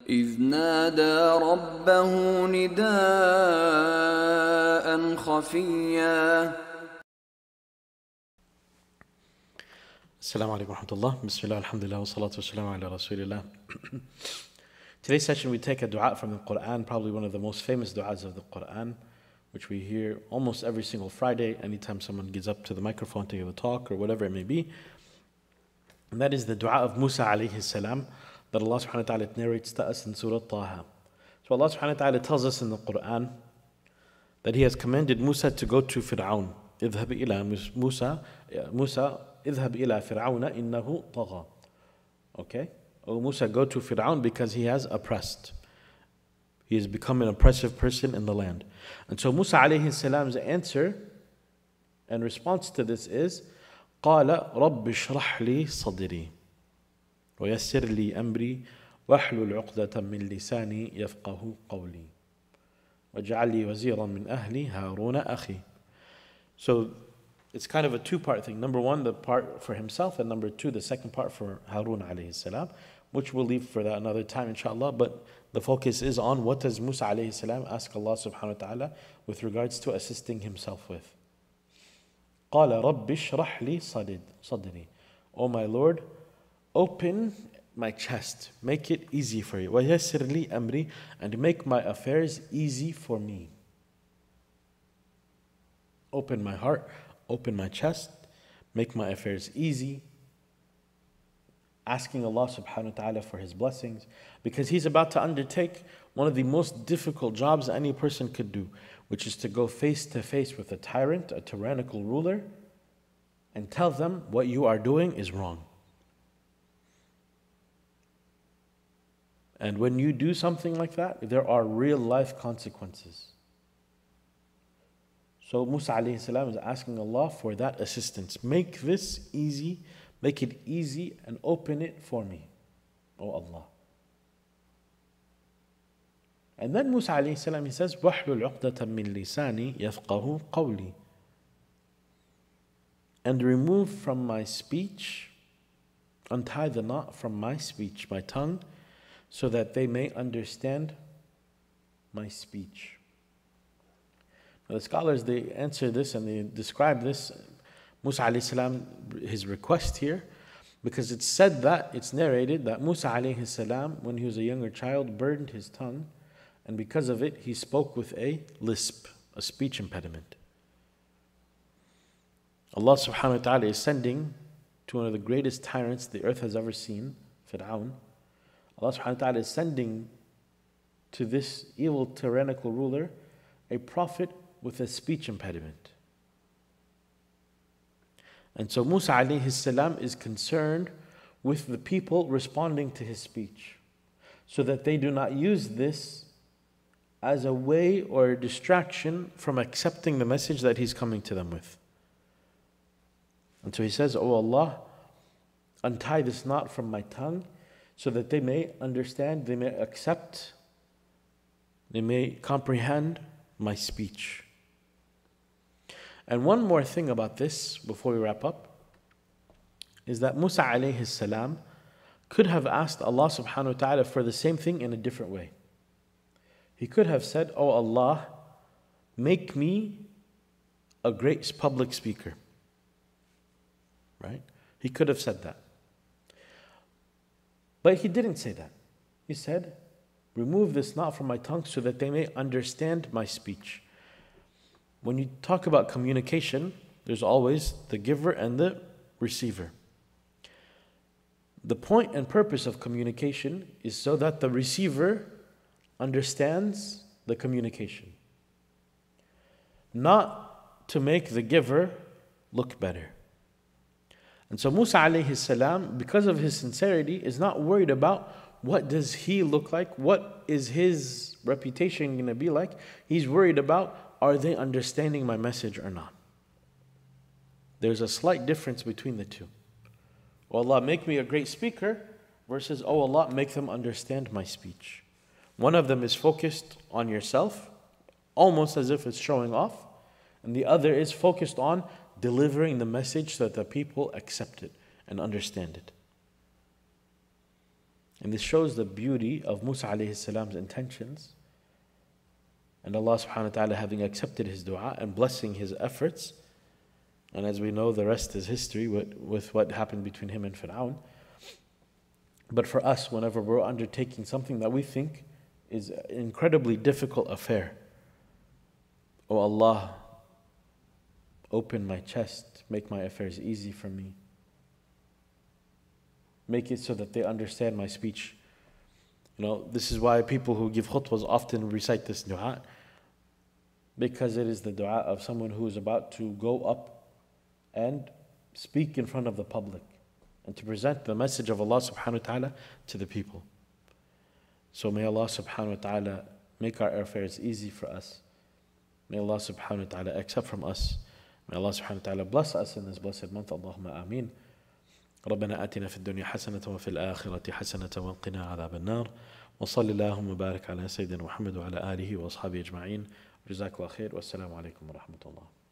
إذ نادى ربه نداء خفيا. Assalamu alaikum wa rahmatullah. Bismillah, alhamdulillah, wa salatu wa salamu ala rasulillah. Today's session we take a dua from the Quran, probably one of the most famous du'as of the Quran, which we hear almost every single Friday, anytime someone gets up to the microphone to give a talk or whatever it may be. And that is the dua of Musa alayhi salam that Allah subhanahu wa ta'ala narrates to us in Surah Taha. So Allah subhanahu wa ta'ala tells us in the Quran that He has commanded Musa to go to Fir'aun. اذهب إلى موسى اذهب إلى فرعون إنه طغى. Okay? O Musa, go to Fir'aun because he has oppressed. He has become an oppressive person in the land. And so Musa alayhi salam's answer and response to this is قال رب اشرح لي صدري ويسر لي أمري واحلل عقدة من لساني يفقه قولي واجعل لي وزيرا من أهلي هارون أخي. So it's kind of a two-part thing. Number one, the part for himself, and number two, the second part for Harun alayhi salam, which we'll leave for that another time inshallah. But the focus is on what does Musa alayhi salam ask Allah subhanahu wa ta'ala with regards to assisting himself with. قال رب اشرح لي صدري. Oh my Lord, open my chest, make it easy for you. ويسر لي أمري, and make my affairs easy for me. Open my heart, open my chest, make my affairs easy. Asking Allah subhanahu wa ta'ala for His blessings, because he's about to undertake one of the most difficult jobs any person could do, which is to go face to face with a tyrant, a tyrannical ruler, and tell them what you are doing is wrong. And when you do something like that, there are real life consequences. So Musa alayhi salam is asking Allah for that assistance. Make this easy, make it easy and open it for me, O Allah. And then Musa alayhi salam, he says, وَحْلُلْ عُقْدَةً مِّن لِسَانِي يَفْقَهُ قَوْلِي. And remove from my speech, untie the knot from my speech, my tongue, so that they may understand my speech. Now the scholars, they answer this and they describe this, Musa alayhi salam, his request here, because it's said that, it's narrated that Musa alayhi salam, when he was a younger child, burned his tongue, and because of it, he spoke with a lisp, a speech impediment. Allah subhanahu wa ta'ala is sending to one of the greatest tyrants the earth has ever seen, Fir'aun. Allah subhanahu wa ta'ala is sending to this evil tyrannical ruler a prophet with a speech impediment. And so Musa alayhi salam is concerned with the people responding to his speech, so that they do not use this as a way or a distraction from accepting the message that he's coming to them with. And so he says, "O Allah, untie this knot from my tongue so that they may understand, they may accept, they may comprehend my speech." And one more thing about this before we wrap up is that Musa alayhi salam could have asked Allah subhanahu wa ta'ala for the same thing in a different way. He could have said, "Oh Allah, make me a great public speaker." Right? He could have said that. But he didn't say that. He said, "Remove this knot from my tongue so that they may understand my speech." When you talk about communication, there's always the giver and the receiver. The point and purpose of communication is so that the receiver understands the communication, not to make the giver look better. And so Musa alayhi salam, because of his sincerity, is not worried about what does he look like, what is his reputation going to be like. He's worried about, are they understanding my message or not? There's a slight difference between the two. Oh Allah, make me a great speaker versus, oh Allah, make them understand my speech. One of them is focused on yourself, almost as if it's showing off, and the other is focused on delivering the message so that the people accept it and understand it. And this shows the beauty of Musa alayhi salam's intentions, and Allah subhanahu wa ta'ala having accepted his dua and blessing his efforts. And as we know, the rest is history with what happened between him and Fir'aun. But for us, whenever we're undertaking something that we think is an incredibly difficult affair, oh Allah, open my chest, make my affairs easy for me. Make it so that they understand my speech. This is why people who give khutbahs often recite this dua, because it is the dua of someone who is about to go up and speak in front of the public and to present the message of Allah subhanahu wa ta'ala to the people. So may Allah subhanahu wa ta'ala make our affairs easy for us. May Allah subhanahu wa ta'ala accept from us. May Allah subhanahu wa ta'ala bless us in this blessed month. Allahumma ameen. ربنا آتنا في الدنيا حسنة وفي الآخرة حسنة وقنا عذاب النار وصلى اللهم وبارك على سيدنا محمد وعلى آله وأصحابه أجمعين. جزاك الله خير والسلام عليكم ورحمة الله.